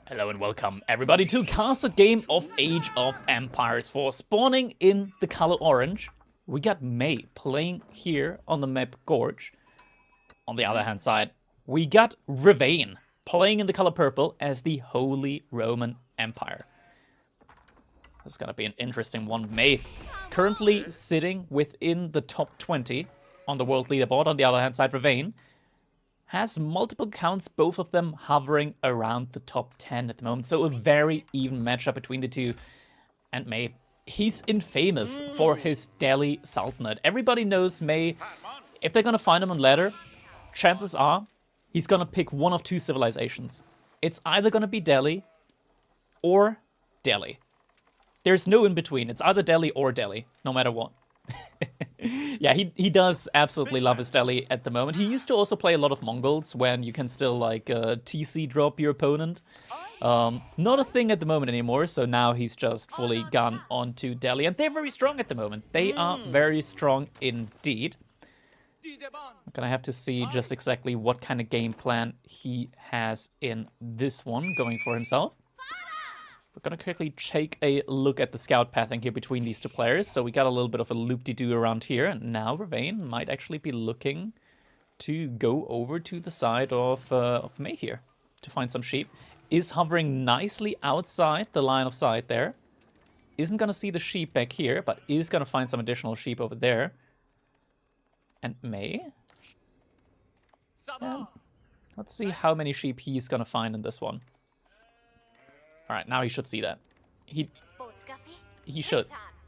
Hello and welcome everybody to casted game of Age of Empires 4. Spawning in the color orange, we got May playing here on the map Gorge. On the other hand side, we got Ravain playing in the color purple as the Holy Roman Empire. This is gonna be an interesting one. May currently sitting within the top 20 on the world leaderboard. On the other hand side, Ravain has multiple counts, both of them hovering around the top 10 at the moment. So a very even matchup between the two. And May, he's infamous for his Delhi Sultanate. Everybody knows May. If they're gonna find him on ladder, chances are he's gonna pick one of two civilizations. It's either gonna be Delhi or Delhi. There's no in between. It's either Delhi or Delhi, no matter what. Yeah, he does absolutely love his Delhi at the moment. He used to also play a lot of Mongols when you can still like TC drop your opponent. Not a thing at the moment anymore, so now he's just fully gone onto Delhi. And they're very strong at the moment. They are very strong indeed. I'm gonna have to see just exactly what kind of game plan he has in this one going for himself. We're gonna quickly take a look at the scout pathing here between these two players. So we got a little bit of a loop-de-doo around here, and now Ravain might actually be looking to go over to the side of May here to find some sheep. Is hovering nicely outside the line of sight there. Isn't gonna see the sheep back here, but is gonna find some additional sheep over there. And May? Let's see how many sheep he's gonna find in this one. Alright, now he should see that. He should,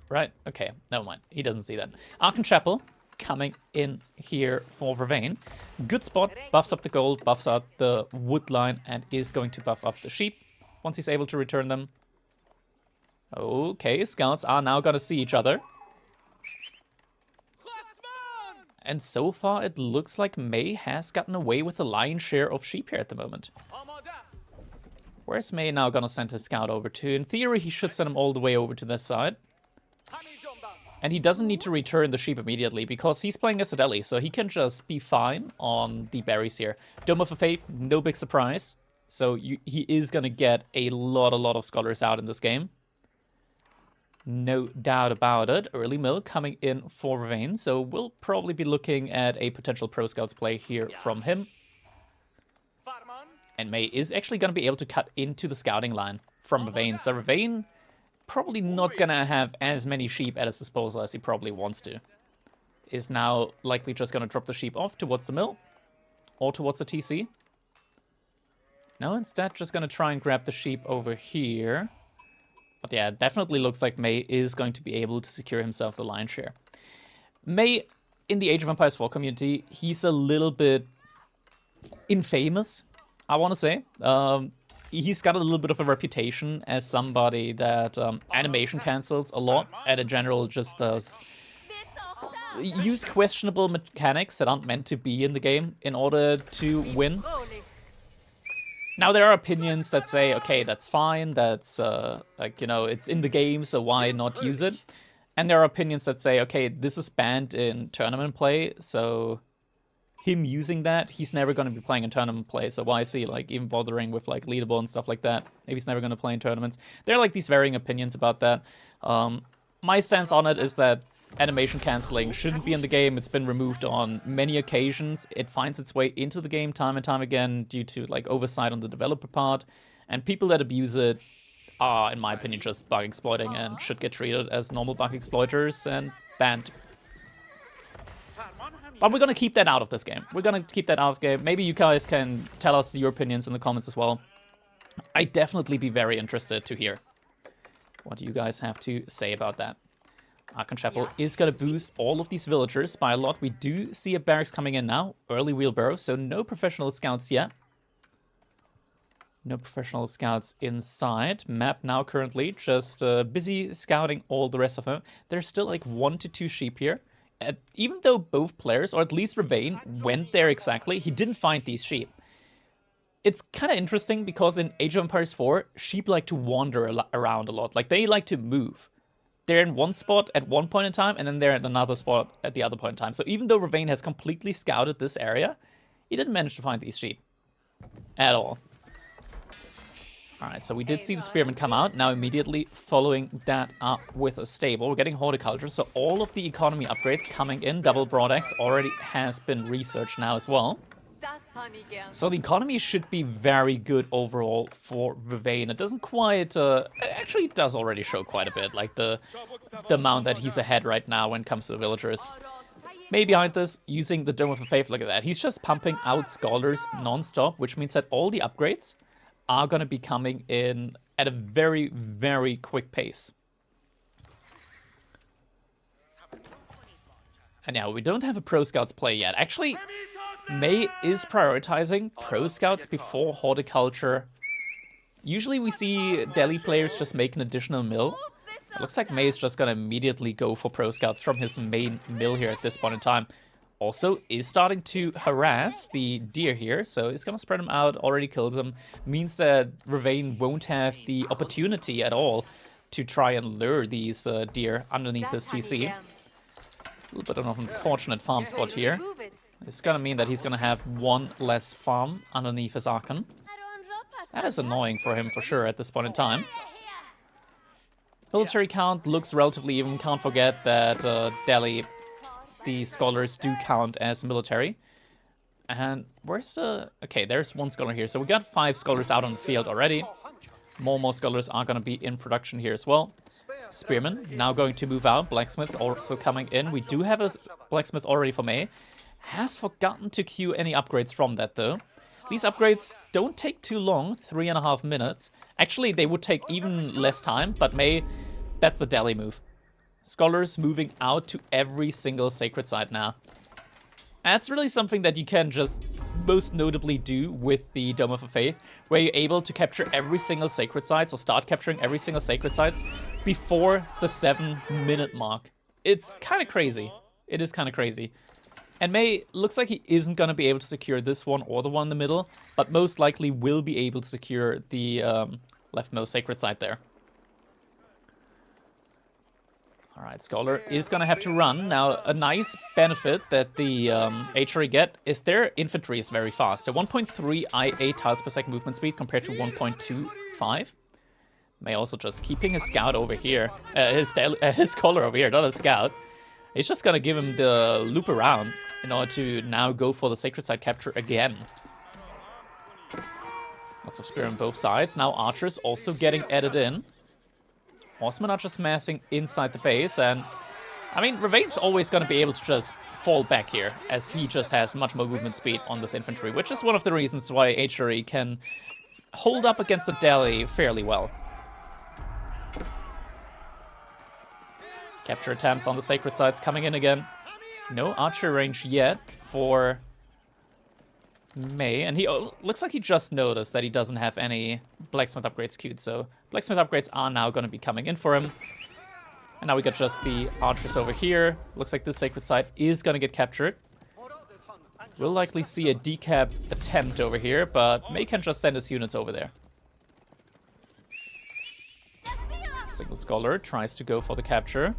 right? Okay, never mind. He doesn't see that. Ark and Chapel coming in here for Ravain. Good spot, buffs up the gold, buffs up the wood line, and is going to buff up the sheep once he's able to return them. Okay, scouts are now gonna see each other. And so far, it looks like May has gotten away with the lion's share of sheep here at the moment. Where's May now gonna send his scout over to? In theory, he should send him all the way over to this side. And he doesn't need to return the sheep immediately because he's playing as a Delhi, so he can just be fine on the berries here. Dome of a Fate, no big surprise. So he is gonna get a lot of scholars out in this game. No doubt about it. Early mill coming in for Ravain, so we'll probably be looking at a potential Pro Scouts play here from him. And May is actually going to be able to cut into the scouting line from Ravain. So Ravain probably not going to have as many sheep at his disposal as he probably wants to. Is now likely just going to drop the sheep off towards the mill or towards the TC. No, instead just going to try and grab the sheep over here. But yeah, it definitely looks like May is going to be able to secure himself the lion's share. May, in the Age of Empires 4 community, he's a little bit infamous, I want to say. He's got a little bit of a reputation as somebody that animation cancels a lot, and in general just does use questionable mechanics that aren't meant to be in the game in order to win. Now, there are opinions that say, okay, that's fine, that's, like, you know, it's in the game, so why not use it? And there are opinions that say, okay, this is banned in tournament play, so him using that, he's never going to be playing in tournament play, so why is he, like, even bothering with, like, leaderboard and stuff like that? Maybe he's never going to play in tournaments. There are, like, these varying opinions about that. My stance on it is that animation canceling shouldn't be in the game. It's been removed on many occasions. It finds its way into the game time and time again due to, like, oversight on the developer part, and people that abuse it are, in my opinion, just bug exploiting and should get treated as normal bug exploiters and banned. But we're going to keep that out of this game. We're going to keep that out of the game. Maybe you guys can tell us your opinions in the comments as well. I'd definitely be very interested to hear what you guys have to say about that. Ark and Chapel is going to boost all of these villagers by a lot. We do see a barracks coming in now. Early wheelbarrow, so no professional scouts yet. No professional scouts inside. Map now currently just busy scouting all the rest of them. There's still like 1 to 2 sheep here. Even though both players, or at least Ravain, went there exactly, he didn't find these sheep. It's kind of interesting because in Age of Empires 4, sheep like to wander around a lot. Like, they like to move. They're in one spot at one point in time, and then they're at another spot at the other point in time. So even though Ravain has completely scouted this area, he didn't manage to find these sheep at all. Alright, so we did see the Spearman come out. Now immediately following that up with a stable. We're getting horticulture, so all of the economy upgrades coming in. Double Broadex already has been researched now as well. So the economy should be very good overall for Vervain. It doesn't quite... actually, it does already show quite a bit, like the amount that he's ahead right now when it comes to the villagers. May behind this, using the Dome of the Faith, look at that. He's just pumping out scholars non-stop, which means that all the upgrades are going to be coming in at a very, very quick pace. And yeah, we don't have a Pro Scouts play yet. Actually, May is prioritizing Pro Scouts before horticulture. Usually we see Delhi players just make an additional mill. It looks like May is just going to immediately go for Pro Scouts from his main mill here at this point in time. Also is starting to harass the deer here, so he's going to spread them out, already kills them. Means that Vervain won't have the opportunity at all to try and lure these deer underneath his TC. A little bit of an unfortunate farm spot here. It's going to mean that he's going to have one less farm underneath his Archon. That is annoying for him for sure at this point in time. Military count looks relatively even. Can't forget that Delhi... the scholars do count as military. And where's the... okay, there's one scholar here. So we got 5 scholars out on the field already. More scholars are going to be in production here as well. Spearman now going to move out. Blacksmith also coming in. We do have a blacksmith already for May. Has forgotten to queue any upgrades from that though. These upgrades don't take too long, 3.5 minutes. Actually, they would take even less time, but May, that's the Delhi move. Scholars moving out to every single sacred site now. That's really something that you can just most notably do with the Dome of the Faith, where you're able to capture every single sacred site, or start capturing every single sacred sites before the 7-minute mark. It's kind of crazy. It is kind of crazy. And May looks like he isn't going to be able to secure this one or the one in the middle, but most likely will be able to secure the leftmost sacred site there. Alright, Scholar is going to have to run. Now, a nice benefit that the HRE get is their infantry is very fast. So 1.3 IA tiles per second movement speed compared to 1.25. May also just keeping his scout over here. His Scholar over here, not a scout. He's just going to give him the loop around in order to now go for the sacred site capture again. Lots of spear on both sides. Now archers also getting added in. Horsemen are just massing inside the base, and I mean, Vervain's always going to be able to just fall back here, as he just has much more movement speed on this infantry, which is one of the reasons why HRE can hold up against the Delhi fairly well. Capture attempts on the sacred sites coming in again. No archer range yet for May, and he looks like he just noticed that he doesn't have any blacksmith upgrades queued, so blacksmith upgrades are now going to be coming in for him. And now we got just the archers over here. Looks like this sacred site is going to get captured. We'll likely see a decap attempt over here, but May can just send his units over there. Single Scholar tries to go for the capture.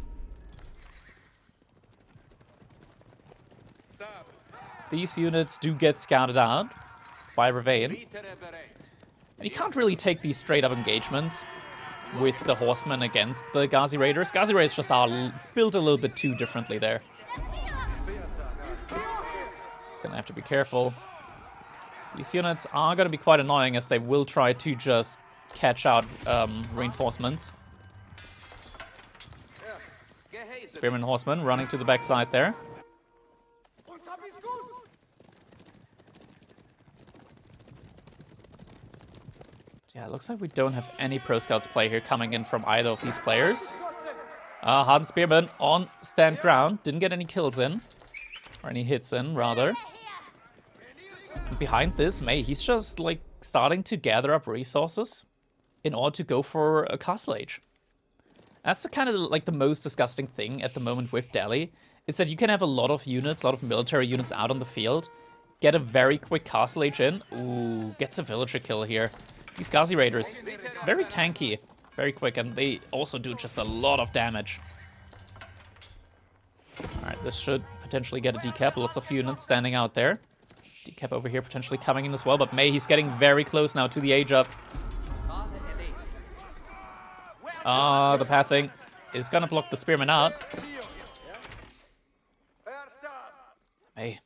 These units do get scouted out by Vervain. And you can't really take these straight-up engagements with the horsemen against the Ghazi Raiders. Ghazi Raiders just are built a little bit too differently there. Just gonna have to be careful. These units are gonna be quite annoying, as they will try to just catch out reinforcements. Spearman horsemen running to the backside there. Yeah, it looks like we don't have any Pro Scouts play here coming in from either of these players. Hardened Spearman on stand ground. Didn't get any kills in. Or any hits in, rather. And behind this, May, he's just, like, starting to gather up resources in order to go for a Castle Age. That's the kind of, like, the most disgusting thing at the moment with Delhi, is that you can have a lot of units, a lot of military units out on the field, get a very quick Castle Age in. Ooh, gets a villager kill here. These Ghazi Raiders, very tanky, very quick, and they also do just a lot of damage. Alright, this should potentially get a decap. Lots of units standing out there. Decap over here potentially coming in as well, but May, he's getting very close now to the age up. The pathing is gonna block the spearman out. Hey.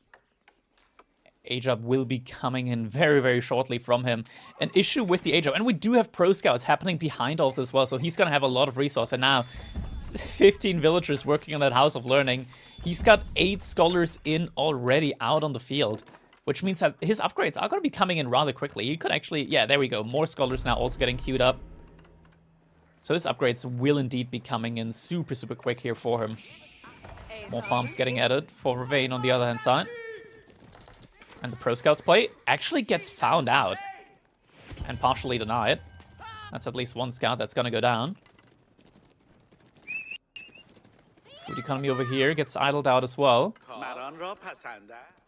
Age-up will be coming in very, very shortly from him. An issue with the age-up, and we do have pro scouts happening behind all this as well, so he's gonna have a lot of resource. And now, 15 villagers working on that House of Learning. He's got 8 scholars in already out on the field, which means that his upgrades are gonna be coming in rather quickly. You could actually, yeah, there we go. More scholars now also getting queued up. So his upgrades will indeed be coming in super, super quick here for him. More farms getting added for Ravane on the other hand side. And the Pro Scouts play actually gets found out and partially denied. That's at least one scout that's gonna go down. Food economy over here gets idled out as well.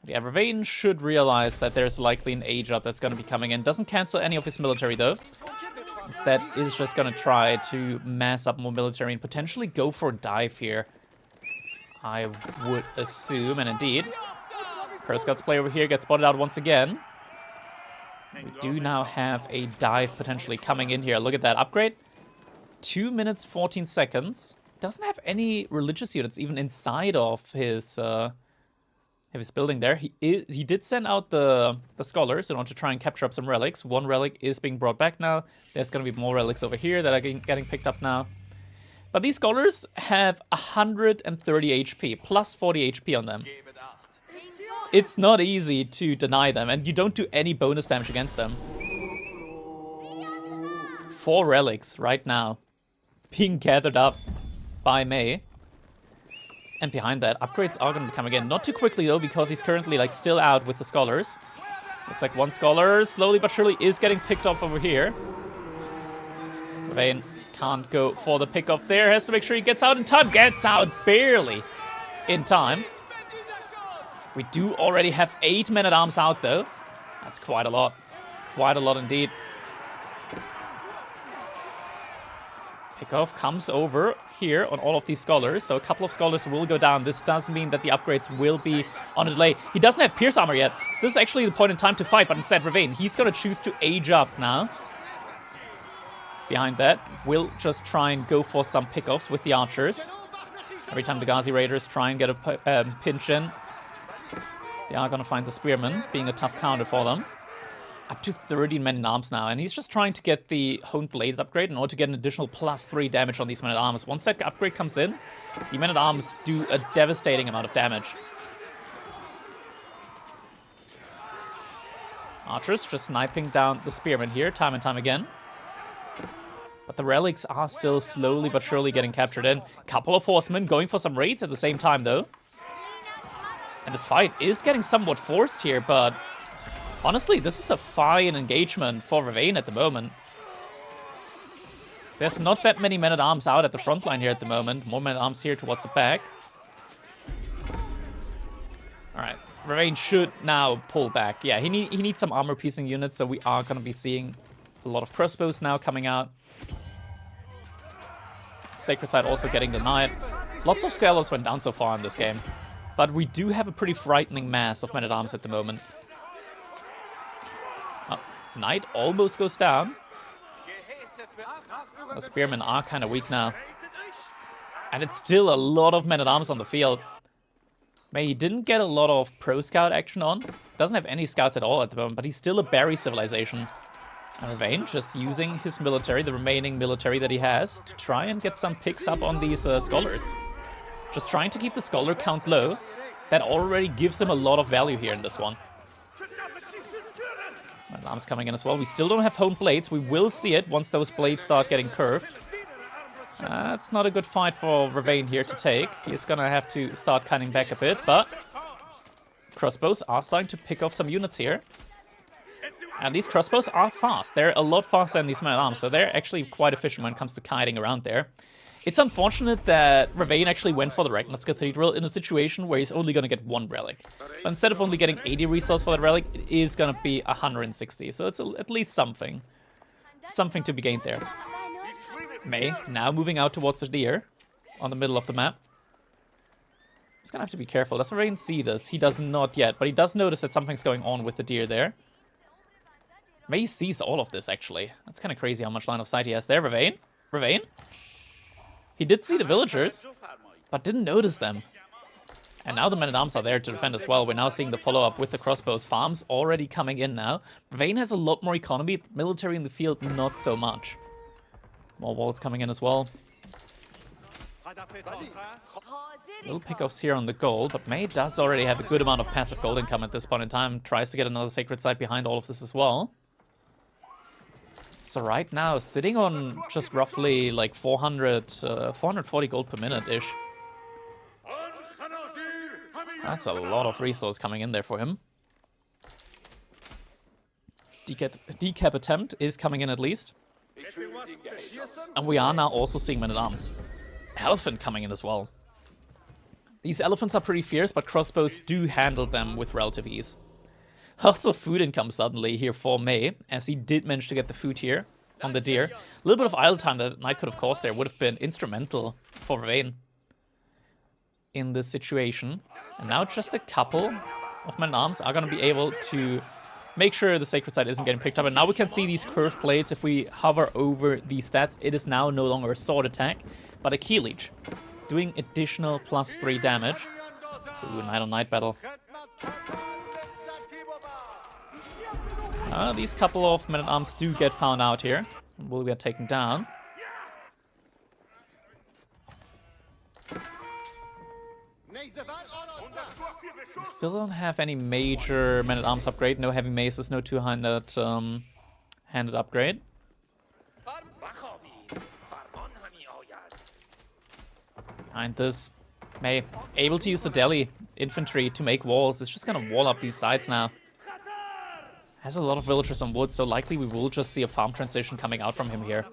Yeah, Ravane should realize that there's likely an age-up that's gonna be coming in. Doesn't cancel any of his military though. Instead is just gonna try to mass up more military and potentially go for a dive here. I would assume, and indeed. Pro Scouts play over here gets spotted out once again. We do now have a dive potentially coming in here. Look at that upgrade. 2 minutes, 14 seconds. Doesn't have any religious units even inside of his building there. He did send out the scholars in order to try and capture up some relics. One relic is being brought back now. There's going to be more relics over here that are getting picked up now. But these scholars have 130 HP, plus 40 HP on them. It's not easy to deny them, and you don't do any bonus damage against them. 4 relics right now being gathered up by May. And behind that, upgrades are going to come again. Not too quickly, though, because he's currently like still out with the scholars. Looks like one scholar, slowly but surely, is getting picked up over here. Ravane can't go for the pick-off there. Has to make sure he gets out in time. Gets out barely in time. We do already have 8 men-at-arms out, though. That's quite a lot. Quite a lot indeed. Pickoff comes over here on all of these scholars, so a couple of scholars will go down. This does mean that the upgrades will be on a delay. He doesn't have Pierce Armor yet. This is actually the point in time to fight, but instead Ravane, he's going to choose to age up now. Behind that, we'll just try and go for some pickoffs with the archers. Every time the Ghazi Raiders try and get a pinch in, they are going to find the Spearman, being a tough counter for them. Up to 13 men-at-arms now, and he's just trying to get the Honed Blades upgrade in order to get an additional +3 damage on these men-at-arms. Once that upgrade comes in, the men-at-arms do a devastating amount of damage. Archers just sniping down the Spearman here, time and time again. But the relics are still slowly but surely getting captured in. Couple of horsemen going for some raids at the same time, though. And this fight is getting somewhat forced here, but honestly, this is a fine engagement for Ravane at the moment. There's not that many men-at-arms out at the front line here at the moment. More men-at-arms here towards the back. Alright, Ravane should now pull back. Yeah, he needs some armor-piercing units, so we are going to be seeing a lot of crossbows now coming out. Sacred Side also getting denied. Lots of scholars went down so far in this game. But we do have a pretty frightening mass of men-at-arms at the moment. Oh, Knight almost goes down. The Spearmen are kind of weak now. And it's still a lot of men-at-arms on the field. He didn't get a lot of pro scout action on. Doesn't have any scouts at all at the moment, but he's still a berry civilization. And Ravane just using his military, the remaining military that he has, to try and get some picks up on these scholars. Just trying to keep the scholar count low. That already gives him a lot of value here in this one. Men-at-arms coming in as well. We still don't have Honed Blades. We will see it once those blades start getting curved. That's not a good fight for Ravane here to take. He's gonna have to start cutting back a bit, but crossbows are starting to pick off some units here. And these crossbows are fast. They're a lot faster than these men-at-arms, so they're actually quite efficient when it comes to kiting around there. It's unfortunate that Ravane actually went for the Ragnar's Cathedral in a situation where he's only going to get 1 relic. But instead of only getting 80 resource for that relic, it is going to be 160. So it's at least something. Something to be gained there. May now moving out towards the deer on the middle of the map. He's going to have to be careful. Does Ravane see this? He does not yet, but he does notice that something's going on with the deer there. May sees all of this, actually. That's kind of crazy how much line of sight he has there, Ravane. Ravane? He did see the villagers, but didn't notice them. And now the men-at-arms are there to defend as well. We're now seeing the follow-up with the crossbows. Farms already coming in now. Ravane has a lot more economy. Military in the field, not so much. More walls coming in as well. Little pickoffs here on the gold, but May does already have a good amount of passive gold income at this point in time. Tries to get another sacred site behind all of this as well. So right now, sitting on just roughly like 440 gold per minute-ish. That's a lot of resource coming in there for him. Decap attempt is coming in at least. And we are now also seeing men-at-arms. Elephant coming in as well. These elephants are pretty fierce, but crossbows do handle them with relative ease. Lots of food income suddenly here for May, as he did manage to get the food here on the deer. A little bit of idle time that Knight could have caused there would have been instrumental for Ravane in this situation. And now just a couple of men-at-arms are going to be able to make sure the sacred site isn't getting picked up. And now we can see these curved blades. If we hover over these stats, it is now no longer a sword attack, but a key leech, doing additional +3 damage. Ooh, Knight on Knight battle. These couple of men-at-arms do get found out here and will get taken down. We still don't have any major men-at-arms upgrade. No heavy maces, no two-handed handed upgrade. Behind this, May able to use the Delhi infantry to make walls. It's just gonna wall up these sides now. Has a lot of villagers on wood, so likely we will just see a farm transition coming out from him here.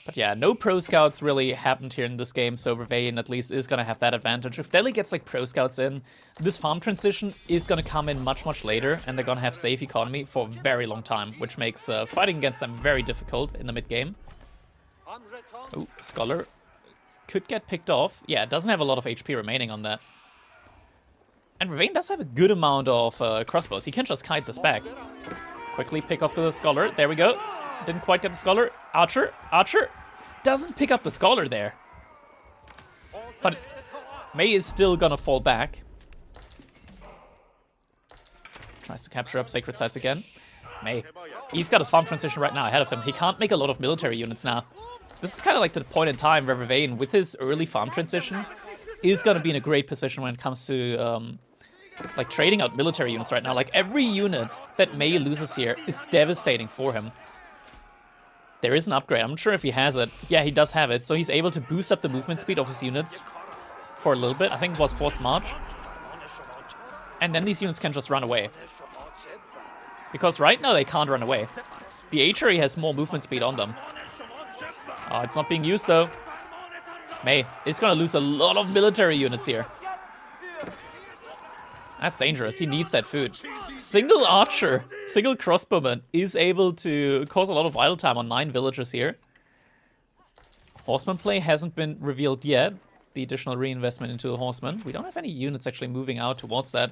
But yeah, no pro scouts really happened here in this game, so Ravane at least is gonna have that advantage. If Delhi gets like pro scouts in, this farm transition is gonna come in much, much later, and they're gonna have safe economy for a very long time, which makes fighting against them very difficult in the mid game. Oh, Scholar could get picked off. Yeah, it doesn't have a lot of HP remaining on that. And Ravane does have a good amount of crossbows. He can just kite this back. Quickly pick off the Scholar. There we go. Didn't quite get the Scholar. Archer. Archer. Doesn't pick up the Scholar there. But May is still gonna fall back. Tries to capture up sacred sites again. May. He's got his farm transition right now ahead of him. He can't make a lot of military units now. This is kind of like the point in time where Ravane, with his early farm transition, is gonna be in a great position when it comes to like trading out military units right now. Like every unit that May loses here is devastating for him. There is an upgrade. I'm not sure if he has it. Yeah, he does have it. So he's able to boost up the movement speed of his units for a little bit. I think it was Forced March. And then these units can just run away. Because right now they can't run away. The Archery has more movement speed on them. Oh, it's not being used though. May is gonna lose a lot of military units here. That's dangerous. He needs that food. Single archer, single crossbowman is able to cause a lot of idle time on 9 villagers here. Horseman play hasn't been revealed yet. The additional reinvestment into the horseman. We don't have any units actually moving out towards that.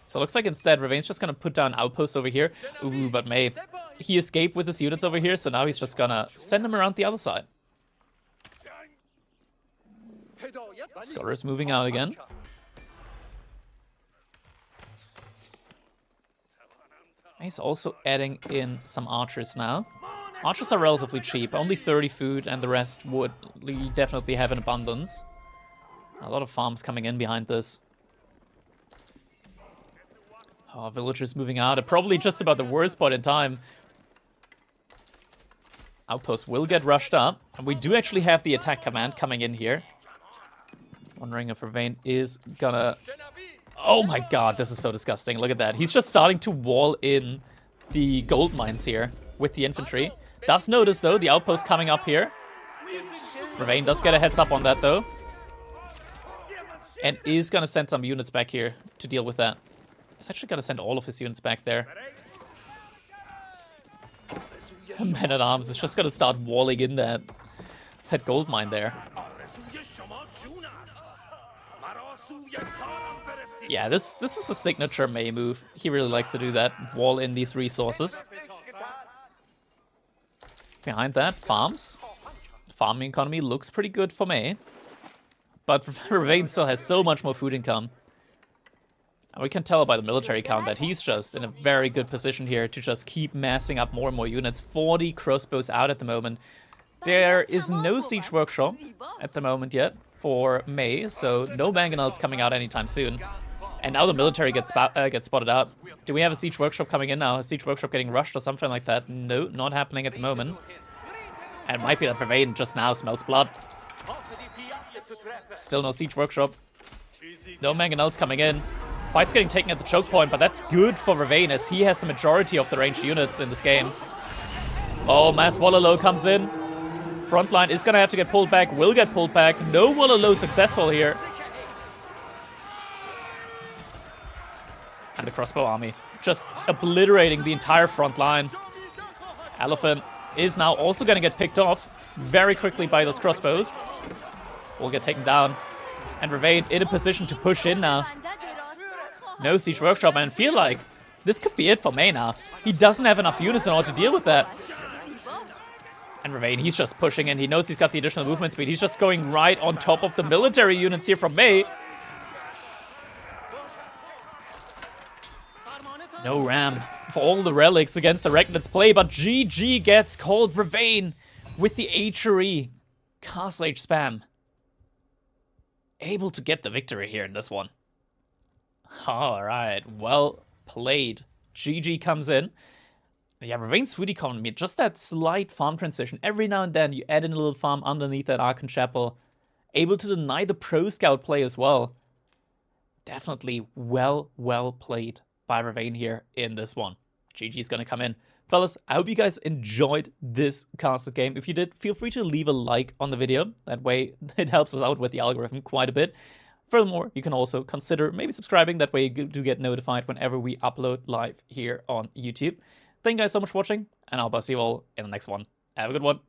So it looks like instead Ravane's just gonna put down outposts over here. Ooh, but May, he escaped with his units over here, so now he's just gonna send them around the other side. Scholar is moving out again. He's also adding in some archers now. Archers are relatively cheap, only 30 food, and the rest would definitely have an abundance. A lot of farms coming in behind this. Oh, villagers moving out. Probably just about the worst point in time. Outpost will get rushed up, and we do actually have the attack command coming in here. Wondering if Ravane is gonna... Oh my god, this is so disgusting. Look at that. He's just starting to wall in the gold mines here with the infantry. Does notice, though, the outpost coming up here. Ravane does get a heads up on that, though. And is going to send some units back here to deal with that. He's actually going to send all of his units back there. Man-at-Arms is just going to start walling in that gold mine there. Yeah, this is a signature May move. He really likes to do that. Wall in these resources. behind that, farms. Farming economy looks pretty good for me. But Ravane still has so much more food income. And we can tell by the military count that he's just in a very good position here to just keep massing up more and more units. 40 crossbows out at the moment. There is no siege workshop at the moment yet for May, so no mangonels coming out anytime soon. And now the military gets spotted out. Do we have a siege workshop coming in now? A siege workshop getting rushed or something like that? No, not happening at the moment. And it might be that Ravane just now smells blood. Still no siege workshop. No mangonels coming in. Fight's getting taken at the choke point, but that's good for Ravane as he has the majority of the ranged units in this game. Oh, Mass Wallalow comes in. Frontline is gonna have to get pulled back, will get pulled back. No Wallalow successful here. And the crossbow army just obliterating the entire front line. Elephant is now also gonna get picked off very quickly by those crossbows. Will get taken down. And Ravane in a position to push in now. No siege workshop, and I feel like this could be it for May now. He doesn't have enough units in order to deal with that. And Ravane, he's just pushing in. He knows he's got the additional movement speed. He's just going right on top of the military units here from May. No ram for all the relics against the Regnant's play, but GG gets called. Ravane with the HRE Castle Age spam. Able to get the victory here in this one. Alright, well played. GG comes in. Yeah, Ravane's food economy, just that slight farm transition. Every now and then you add in a little farm underneath that Archon Chapel. Able to deny the Pro Scout play as well. Definitely well played by Ravane here in this one. GG's gonna come in. Fellas, I hope you guys enjoyed this castle game. If you did, feel free to leave a like on the video. That way it helps us out with the algorithm quite a bit. Furthermore, you can also consider maybe subscribing. That way you do get notified whenever we upload live here on YouTube. Thank you guys so much for watching, and I'll see you all in the next one. Have a good one.